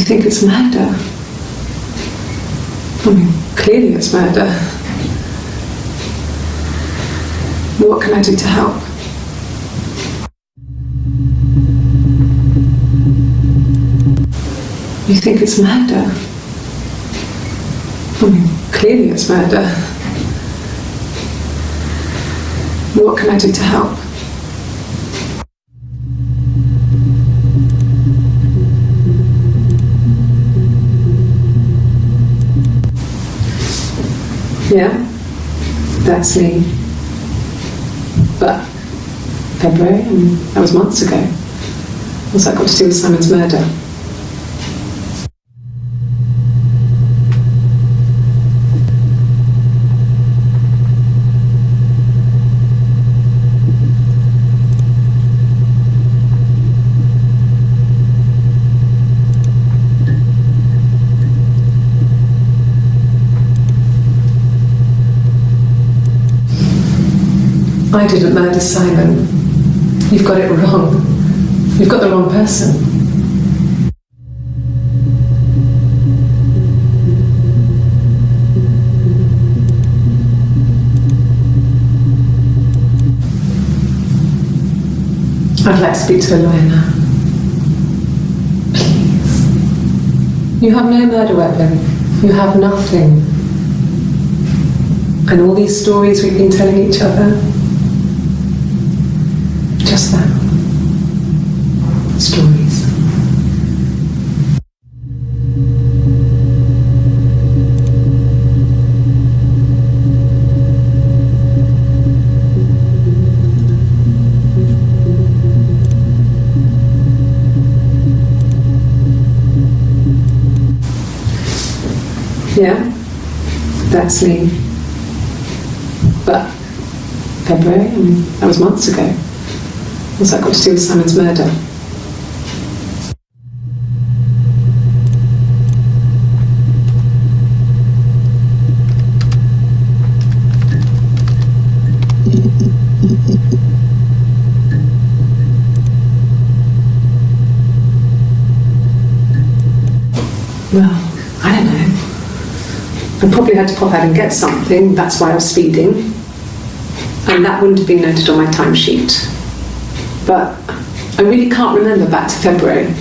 You think it's murder? I mean, clearly it's murder. What can I do to help? You think it's murder? I mean, clearly it's murder. What can I do to help? Yeah, that's me. But February, that was months ago. What's that got to do with Simon's murder? I didn't murder Simon. You've got it wrong. You've got the wrong person. I'd like to speak to a lawyer now. Please. You have no murder weapon. You have nothing. And all these stories we've been telling each other, just that. Stories. Yeah, that's me. But February, that was months ago. What's that got to do with Simon's murder? Well, I don't know. I probably had to pop out and get something, that's why I was speeding. And that wouldn't have been noted on my timesheet. But I really can't remember back to February.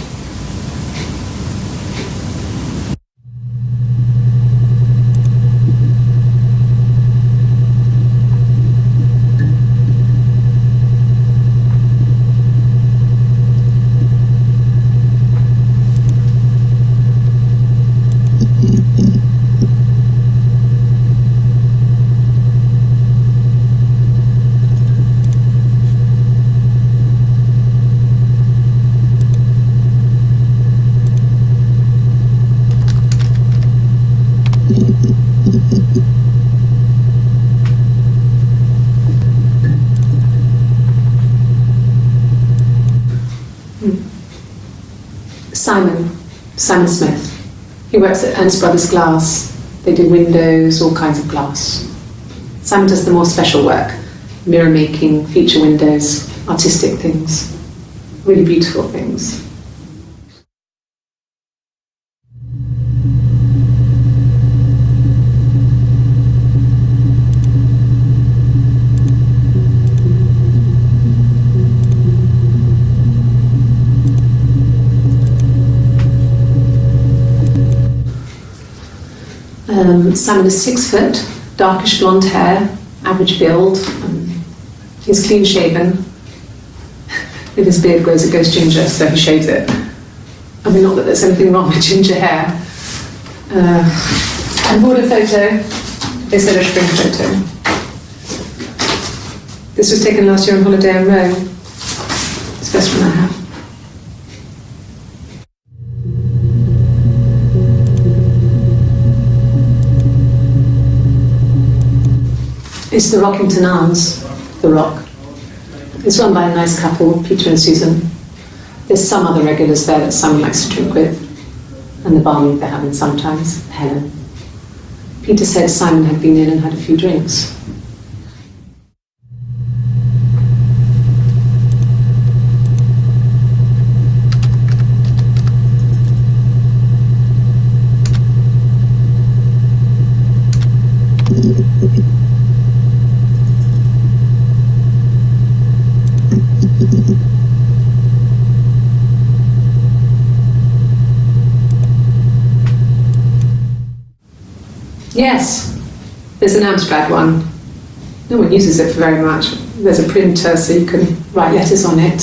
Simon Smith. He works at Ernst Brothers Glass. They do windows, all kinds of glass. Simon does the more special work, mirror making, feature windows, artistic things, really beautiful things. Simon is 6 foot, darkish blonde hair, average build. He's clean shaven. If his beard grows, it goes ginger, so he shaves it. I mean, not that there's anything wrong with ginger hair. I bought a photo. They said a spring photo. This was taken last year on holiday in Rome. It's the best one I have. It's the Rockington Arms, The Rock. It's run by a nice couple, Peter and Susan. There's some other regulars there that Simon likes to drink with, and the barmaid they're having sometimes, Helen. Peter said Simon had been in and had a few drinks. Yes, there's an Amstrad one. No one uses it for very much. There's a printer so you can write letters on it.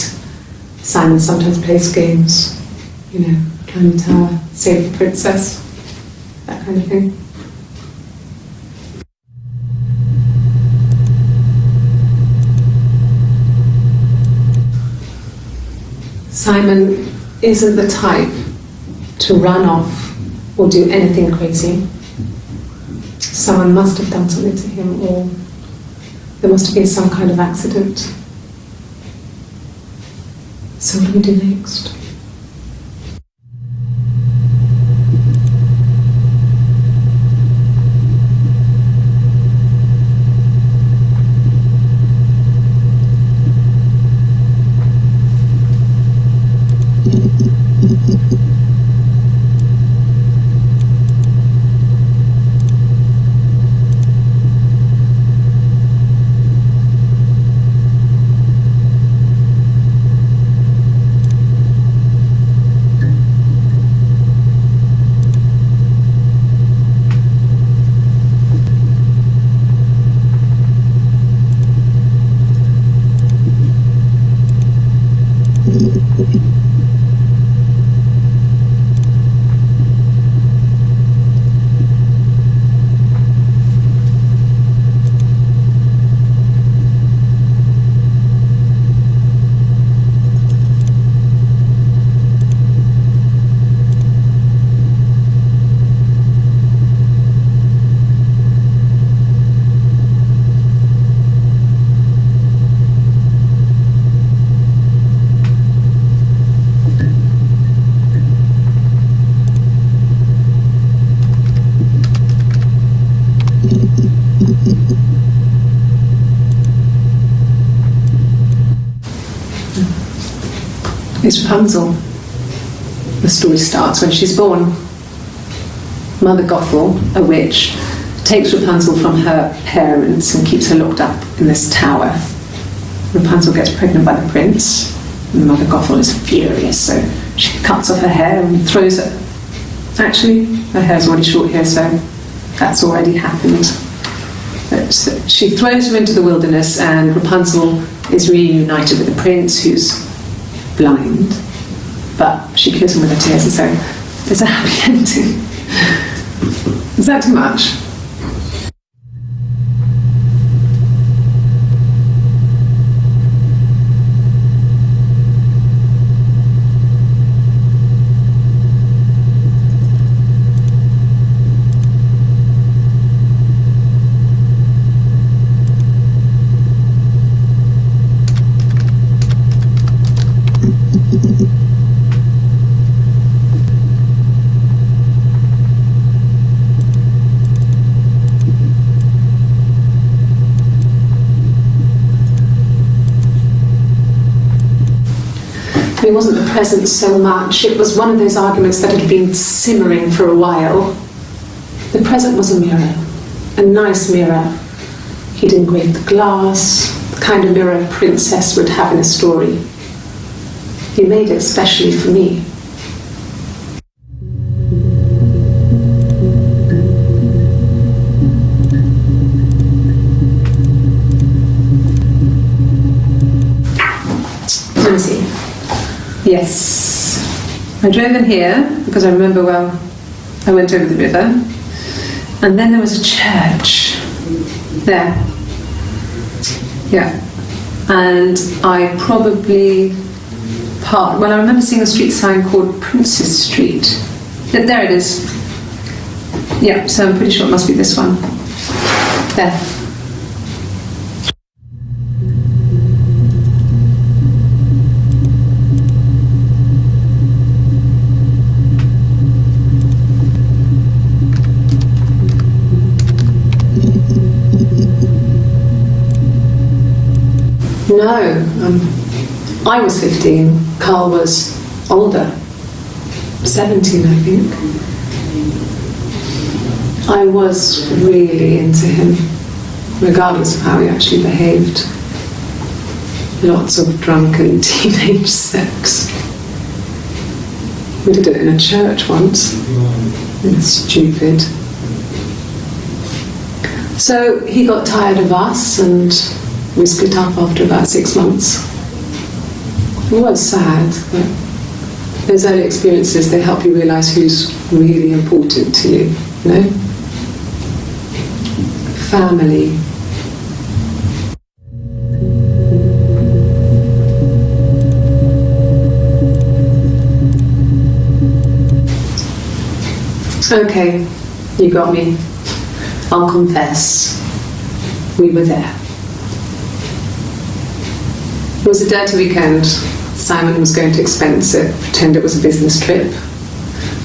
Simon sometimes plays games, you know, climb the tower, save the princess, that kind of thing. Simon isn't the type to run off or do anything crazy. Someone must have done something to him, or there must have been some kind of accident. So what do we do next? It's Rapunzel. The story starts when she's born. Mother Gothel, a witch, takes Rapunzel from her parents and keeps her locked up in this tower. Rapunzel gets pregnant by the prince, and Mother Gothel is furious, so she cuts off her hair and throws it. Actually, her hair's already short here, so that's already happened. But she throws her into the wilderness, and Rapunzel is reunited with the prince, who's blind, but she kills him with her tears, and so it's a happy ending. Is that too much? It wasn't the present so much, it was one of those arguments that had been simmering for a while. The present was a mirror, a nice mirror. He'd engraved the glass, the kind of mirror a princess would have in a story. He made it specially for me. Let me see. Yes, I drove in here because I remember well I went over the river, and then there was a church there, yeah, and I probably parked, well I remember seeing a street sign called Princess Street. Yeah, there it is, yeah, so I'm pretty sure it must be this one, there. No, I was 15, Carl was older, 17 I think. I was really into him, regardless of how he actually behaved. Lots of drunken teenage sex. We did it in a church once. It was stupid. So he got tired of us and we split up after about 6 months. It was sad, but those early experiences, they help you realise who's really important to you, you know? Family. Okay, you got me. I'll confess. We were there. It was a dirty weekend. Simon was going to expense it, pretend it was a business trip.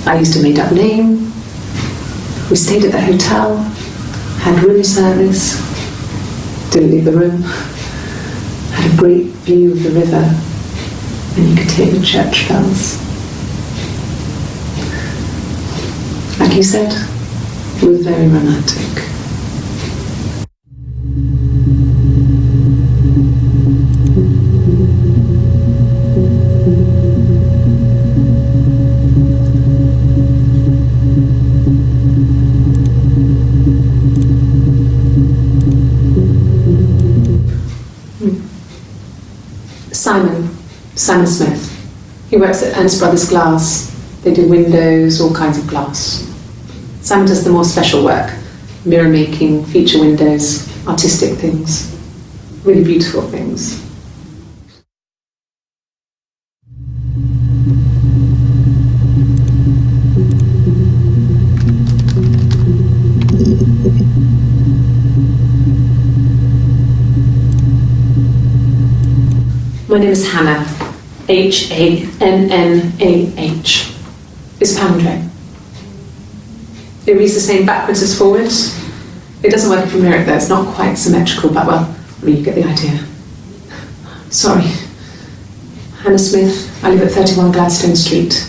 I used a made-up name. We stayed at the hotel, had room service, didn't leave the room, had a great view of the river, and you could hear the church bells. Like you said, it was very romantic. Simon Smith. He works at Ernst Brothers Glass. They do windows, all kinds of glass. Simon does the more special work, mirror making, feature windows, artistic things, really beautiful things. My name is Hannah, Hannah. It's Pandre. It reads the same backwards as forwards. It doesn't work if you mirror it though, it's not quite symmetrical, but well, I mean, you get the idea. Sorry. Hannah Smith, I live at 31 Gladstone Street.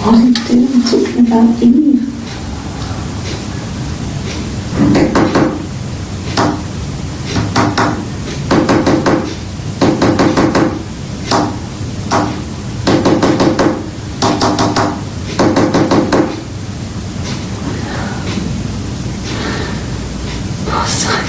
What are you doing talking about Eve? Poor son.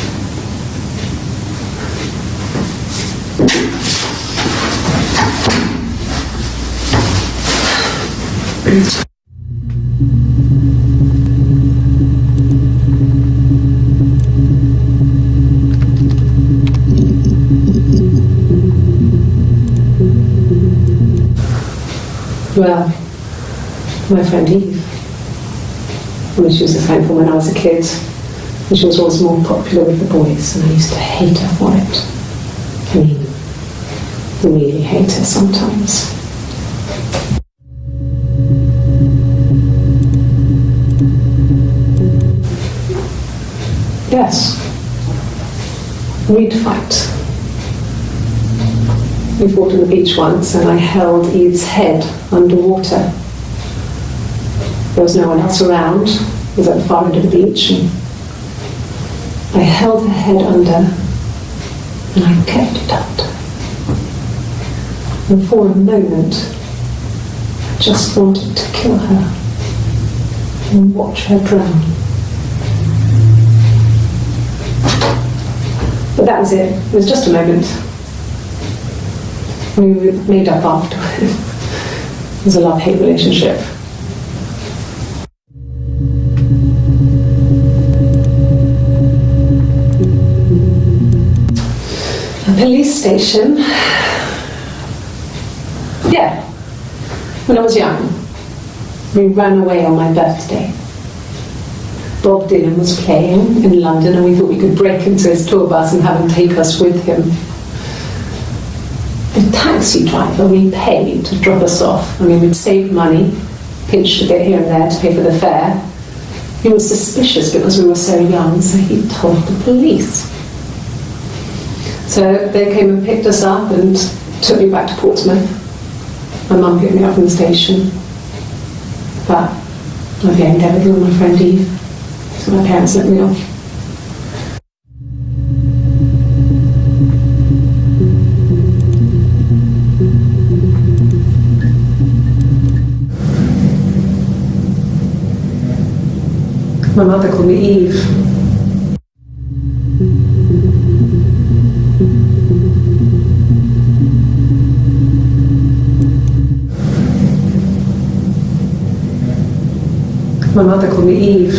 Well, my friend Eve, I mean, she was a friend from when I was a kid, and she was always more popular with the boys, and I used to hate her for it. I mean, really hate her sometimes. Yes, we'd fight. We fought on the beach once and I held Eve's head underwater. There was no one else around. It was at the far end of the beach and I held her head under and I kept it under. And for a moment I just wanted to kill her and watch her drown. But that was it. It was just a moment. We made up afterward. It was a love-hate relationship. A police station. Yeah. When I was young, we ran away on my birthday. Bob Dylan was playing in London and we thought we could break into his tour bus and have him take us with him. The taxi driver we paid to drop us off. I mean, we'd saved money, pinched a bit here and there to pay for the fare. He was suspicious because we were so young, so he told the police. So they came and picked us up and took me back to Portsmouth. My mum picked me up from the station. But I blamed everything on my friend Eve, so my parents let me off. My mother called me Eve. My mother called me Eve.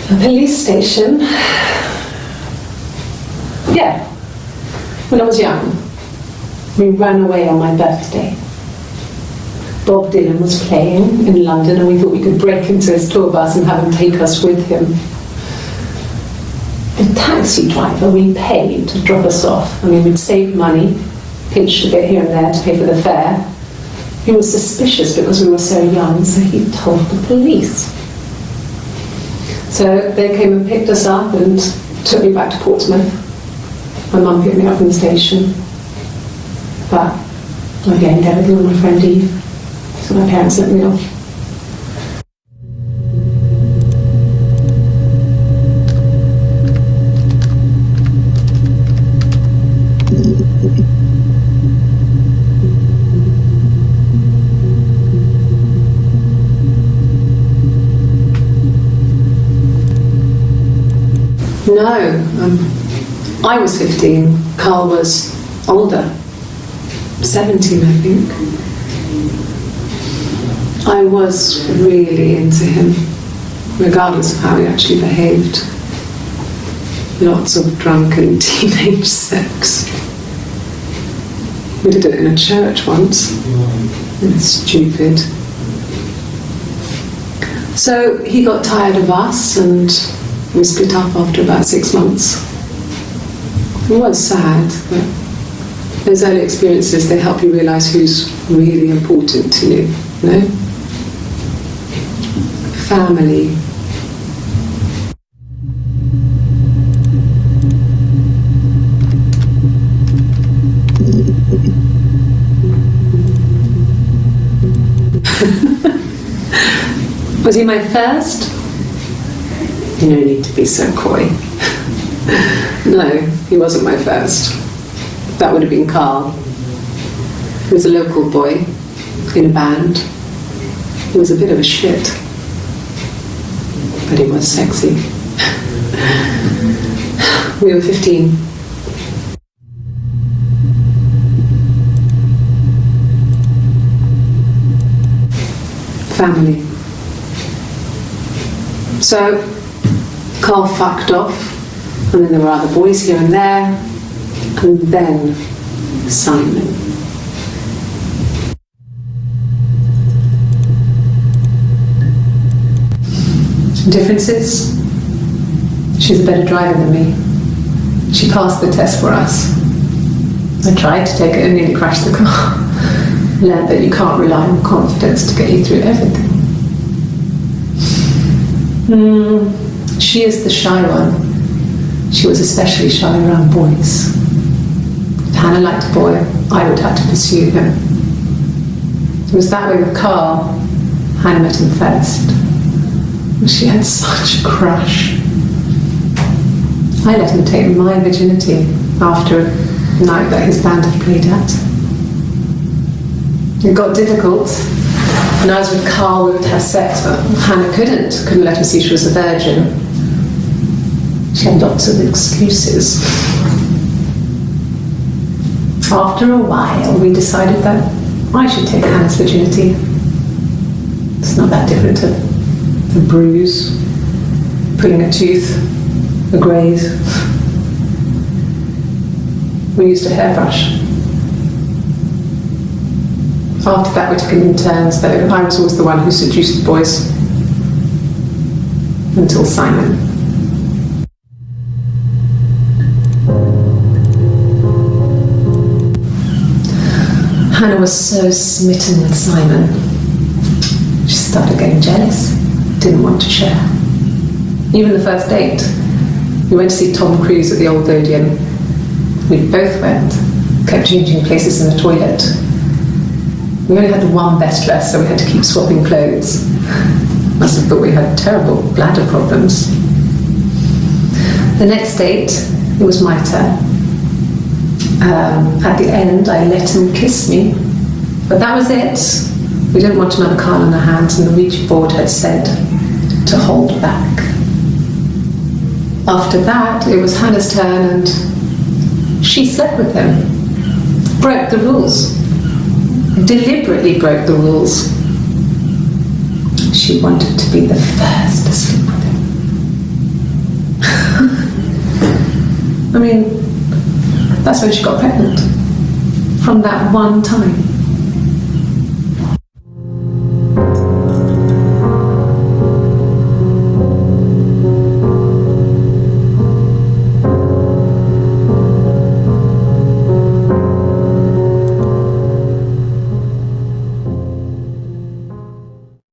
A police station. Yeah. When I was young, we ran away on my birthday. Bob Dylan was playing in London and we thought we could break into his tour bus and have him take us with him. The taxi driver we paid to drop us off. I mean, we'd saved money, pinched a bit here and there to pay for the fare. He was suspicious because we were so young, so he told the police. So they came and picked us up and took me back to Portsmouth. My mum picked me up from the station. But I blamed everything on my friend Eve. So my parents let me off. No, I was 15, Carl was older, 17 I think. I was really into him, regardless of how he actually behaved. Lots of drunken teenage sex. We did it in a church once. It was stupid. So he got tired of us and we split up after about 6 months. It was sad, but those early experiences, they help you realise who's really important to you, you know? Family. Was he my first? No need to be so coy. No, he wasn't my first. That would have been Carl. He was a local boy in a band. He was a bit of a shit, but he was sexy. We were 15. Family. So Carl fucked off, and then there were other boys here and there, and then Simon. Differences? She's a better driver than me. She passed the test for us. I tried to take it and nearly crashed the car. Learned that you can't rely on confidence to get you through everything. She is the shy one. She was especially shy around boys. If Hannah liked a boy, I would have to pursue him. It was that way with Carl. Hannah met him first. She had such a crush. I let him take my virginity after a night that his band had played at. It got difficult. When I was with Carl, we would have sex, but Hannah couldn't let him see she was a virgin. She had lots of excuses. After a while, we decided that I should take Hannah's virginity. It's not that different to a bruise, pulling a tooth, a graze. We used a hairbrush. After that, we took it in turns, though. I was always the one who seduced the boys. Until Simon. Hannah was so smitten with Simon. She started getting jealous, didn't want to share. Even the first date, we went to see Tom Cruise at the Old Odeon. We both went, kept changing places in the toilet. We only had one best dress, so we had to keep swapping clothes. Must have thought we had terrible bladder problems. The next date, it was my turn. At the end, I let him kiss me, but that was it. We didn't want another card on our hands, and the Ouija board had said to hold back. After that, it was Hannah's turn, and she slept with him. Broke the rules. Deliberately broke the rules. She wanted to be the first to sleep with him. I mean, that's when she got pregnant. From that one time.